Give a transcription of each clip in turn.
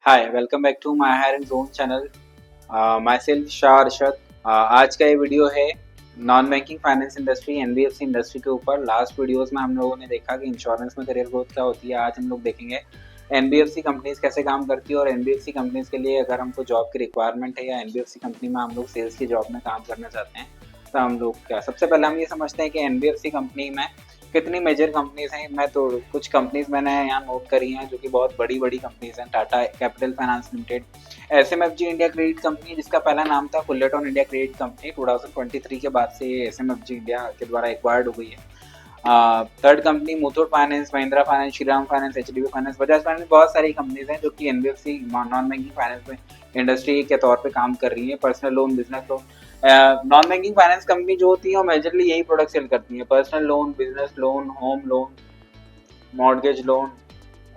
Hi welcome back to my hiring zone channel. Myself Shah Arshad. आज का ये video है non banking finance industry NBFC industry के ऊपर। लास्ट वीडियोस में हम लोगों ने देखा कि इंश्योरेंस में करियर ग्रोथ क्या होती है। आज हम लोग देखेंगे एनबीएफसी कंपनीज कैसे काम करती है और एनबीएफसी कंपनीज के लिए अगर हमको जॉब की रिक्वायरमेंट है या एनबीएफसी कंपनी में हम लोग सेल्स की जॉब में काम करना चाहते हैं तो हम लोग क्या सबसे पहले हम ये समझते हैं कि एनबीएफसी कंपनी में कितनी मेजर कंपनीज हैं। मैं तो कुछ कंपनीज मैंने यहाँ नोट करी हैं जो कि बहुत बड़ी बड़ी कंपनीज हैं। Tata capital finance limited, SMFG India credit company जिसका पहला नाम था फुल्लेटन इंडिया क्रेडिट कंपनी, 2023 के बाद से ये एसएमएफजी इंडिया के द्वारा एक्वायर्ड हो गई है। Third company Muthoot finance, Mahindra finance, Shriram finance, HDB finance, Bajaj finance, बहुत सारी कंपनीज हैं जो कि एनबीएफसी नॉन बैंकिंग फाइनेंस में इंडस्ट्री के तौर पे काम कर रही है। Personal loan, business loan, non banking finance company जो होती है वो मेजरली यही प्रोडक्ट सेल करती है। Personal loan, business loan, home loan, mortgage loan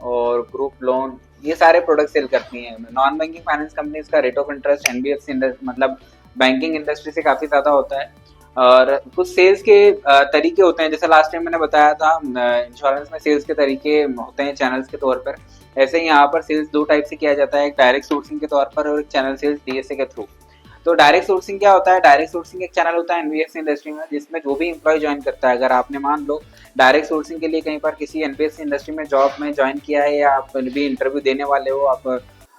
और ग्रुप लोन, ये सारे प्रोडक्ट सेल करती हैं। नॉन बैंकिंग फाइनेंस कंपनीज का रेट ऑफ इंटरेस्ट एनबीएफसी मतलब बैंकिंग इंडस्ट्री से काफी ज्यादा होता है। और कुछ सेल्स के तरीके होते हैं, जैसे लास्ट टाइम मैंने बताया था इंश्योरेंस में सेल्स के तरीके होते हैं चैनल्स के तौर पर। ऐसे ही यहाँ पर सेल्स दो टाइप से किया जाता है, एक डायरेक्ट सोर्सिंग के तौर पर और एक चैनल सेल्स डीएसए के थ्रू। तो डायरेक्ट सोर्सिंग क्या होता है? डायरेक्ट सोर्सिंग एक चैनल होता है एनबीएफसी इंडस्ट्री में जिसमें जो भी एम्प्लॉय ज्वाइन करता है, अगर आपने मान लो डायरेक्ट सोर्सिंग के लिए कहीं पर किसी एनबीएफसी इंडस्ट्री में जॉब में ज्वाइन किया है या आप भी इंटरव्यू देने वाले हो, आप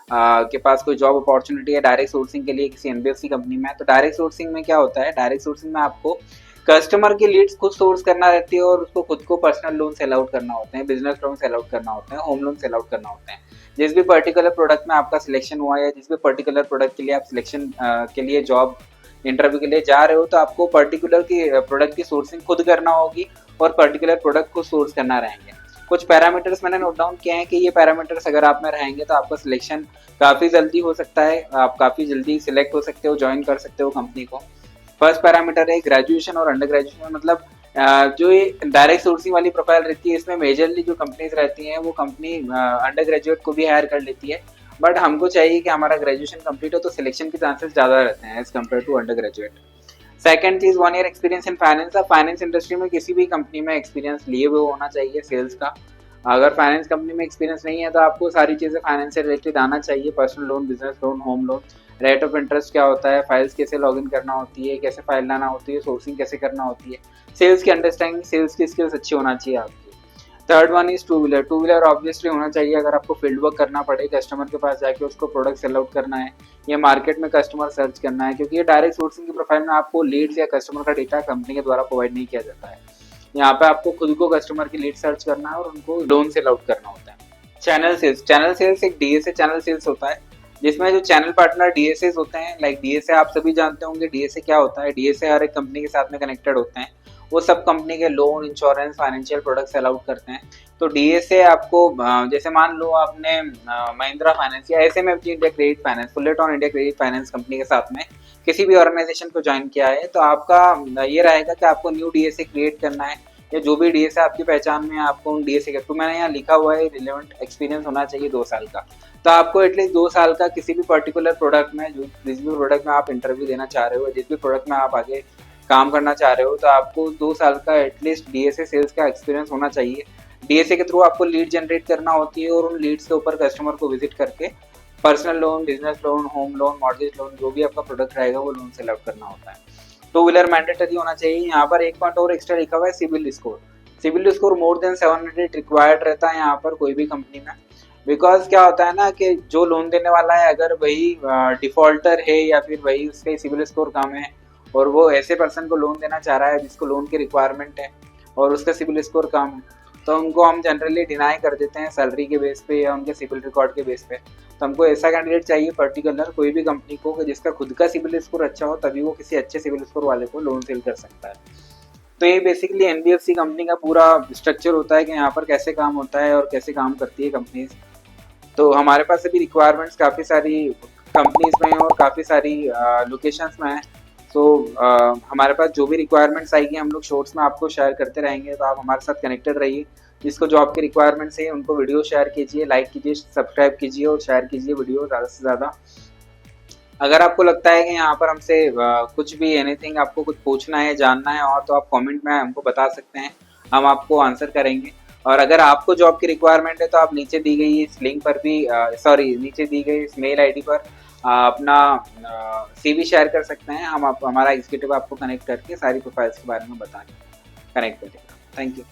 के पास कोई जॉब अपॉर्चुनिटी है डायरेक्ट सोर्सिंग के लिए किसी एनबीएफसी कंपनी में, तो डायरेक्ट सोर्सिंग में क्या होता है? डायरेक्ट सोर्सिंग में आपको कस्टमर की लीड्स खुद सोर्स करना रहती है और उसको खुद को पर्सनल लोन सेल आउट करना होते हैं, बिजनेस लोन सेल आउट करना होते हैं, होम लोन सेल आउट करना होते हैं। जिस भी पर्टिकुलर प्रोडक्ट में आपका सिलेक्शन हुआ है, जिस भी पर्टिकुलर प्रोडक्ट के लिए आप सिलेक्शन के लिए जॉब इंटरव्यू के लिए जा रहे हो, तो आपको पर्टिकुलर की प्रोडक्ट की सोर्सिंग खुद करना होगी और पर्टिकुलर प्रोडक्ट को सोर्स करना रहेंगे। कुछ पैरामीटर्स मैंने नोट डाउन किए हैं कि ये पैरामीटर्स अगर आप में रहेंगे तो आपका सिलेक्शन काफ़ी जल्दी हो सकता है, आप काफ़ी जल्दी सिलेक्ट हो सकते हो, ज्वाइन कर सकते हो कंपनी को। फर्स्ट पैरामीटर है ग्रेजुएशन और अंडर ग्रेजुएशन। मतलब जो ये डायरेक्ट सोर्सिंग वाली प्रोफाइल रहती है इसमें मेजरली जो कंपनीज रहती हैं वो कंपनी अंडर ग्रेजुएट को भी हायर कर लेती है, बट हमको चाहिए कि हमारा ग्रेजुएशन कंप्लीट हो तो सिलेक्शन के चांसेस ज़्यादा रहते हैं as compare to undergraduate. Second चीज 1 ईयर एक्सपीरियंस इन फाइनेंस। अब फाइनेंस इंडस्ट्री में किसी भी कंपनी में एक्सपीरियंस लिए हुए होना चाहिए सेल्स का। अगर फाइनेंस कंपनी में एक्सपीरियंस नहीं है तो आपको सारी चीज़ें फाइनेंस से रिलेटेड आना चाहिए। Personal loan, business loan, home loan, rate of interest क्या होता है, फाइल्स कैसे लॉगिन करना होती है, कैसे फाइल लाना होती है, सोर्सिंग कैसे करना होती है, सेल्स की अंडरस्टैंडिंग, सेल्स की स्किल्स अच्छी होना चाहिए आपकी। Third one is two wheeler. Two wheeler obviously होना चाहिए। अगर आपको फील्ड वर्क करना पड़े, कस्टमर के पास जाके उसको प्रोडक्ट सेल आउट करना है या मार्केट में कस्टमर सर्च करना है, क्योंकि ये डायरेक्ट सोर्सिंग की प्रोफाइल में आपको लीड्स या कस्टमर का डेटा कंपनी के द्वारा प्रोवाइड नहीं किया जाता है। यहाँ पे आपको खुद को कस्टमर की लीड सर्च करना है और उनको लोन सेल आउट करना होता है। Channel sales. चैनल सेल्स एक डीएसए चैनल सेल्स होता है जिसमें जो चैनल पार्टनर डीएसए होते हैं, लाइक डीएसए आप सभी जानते होंगे डीएसए क्या होता है। डीएसए हर एक कंपनी के साथ में कनेक्टेड होते हैं, वो सब कंपनी के loan, insurance, financial product sale out करते हैं। तो डीएसए आपको जैसे मान लो आपने महिंद्रा फाइनेंस या SMFG India credit finance, Fullerton India credit finance company के साथ में किसी भी ऑर्गेनाइजेशन को ज्वाइन किया है, तो आपका ये रहेगा कि आपको न्यू डीएसए क्रिएट करना है या जो भी डीएसए आपकी पहचान में आपको उन डीएसए के, तो मैंने यहाँ लिखा हुआ है रिलेवेंट एक्सपीरियंस होना चाहिए 2 साल का। तो आपको एटलीस्ट 2 साल का किसी भी पर्टिकुलर प्रोडक्ट में, जो जिस भी प्रोडक्ट में आप इंटरव्यू देना चाह रहे हो, जिस भी प्रोडक्ट में आप आगे काम करना चाह रहे हो, तो आपको 2 साल का एटलीस्ट डीएसए सेल्स का एक्सपीरियंस होना चाहिए। डीएसए के थ्रू आपको लीड जनरेट करना होती है और उन लीड्स के ऊपर कस्टमर को विजिट करके personal loan, business loan, home loan, mortgage loan, जो भी आपका प्रोडक्ट रहेगा वो लोन सेल आउट करना होता है। टू व्हीलर मैंडेटरी होना चाहिए। यहाँ पर एक पॉइंट और एक्स्ट्रा लिखा हुआ है CIBIL score. CIBIL score more than 700 required रहता है यहाँ पर कोई भी कंपनी में। बिकॉज क्या होता है ना कि जो लोन देने वाला है अगर वही डिफॉल्टर है या फिर वही उसका सिविल स्कोर कम है और वो ऐसे पर्सन को लोन देना चाह रहा है जिसको लोन की रिक्वायरमेंट है और उसका सिविल स्कोर कम है, तो उनको हम जनरली डिनाई कर देते हैं सैलरी के बेस पे या उनके सिविल रिकॉर्ड के बेस पे। तो हमको ऐसा कैंडिडेट चाहिए पर्टिकुलर कोई भी कंपनी को कि जिसका खुद का सिविल स्कोर अच्छा हो, तभी वो किसी अच्छे सिविल स्कोर वाले को लोन सेल कर सकता है। तो ये बेसिकली एनबीएफसी कंपनी का पूरा स्ट्रक्चर होता है कि यहाँ पर कैसे काम होता है और कैसे काम करती है कंपनीज। तो हमारे पास अभी रिक्वायरमेंट्स काफ़ी सारी कंपनीज में है और काफ़ी सारी लोकेशंस में है। तो हमारे पास जो भी रिक्वायरमेंट्स आएगी हम लोग शॉर्ट्स में आपको शेयर करते रहेंगे, तो आप हमारे साथ कनेक्टेड रहिए। जिसको जॉब की रिक्वायरमेंट्स है उनको वीडियो शेयर कीजिए, लाइक कीजिए, सब्सक्राइब कीजिए और शेयर कीजिए वीडियो ज़्यादा से ज़्यादा। अगर आपको लगता है कि यहाँ पर हमसे कुछ भी एनीथिंग आपको कुछ पूछना है, जानना है और, तो आप कमेंट में हमको बता सकते हैं, हम आपको आंसर करेंगे। और अगर आपको जॉब की रिक्वायरमेंट है तो आप नीचे दी गई इस लिंक पर भी नीचे दी गई इस मेल आईडी पर अपना सीवी शेयर कर सकते हैं। हमारा एग्जीक्यूटिव आपको कनेक्ट करके सारी प्रोफाइल्स के बारे में बताएंगे, कनेक्ट करेगा। Thank you.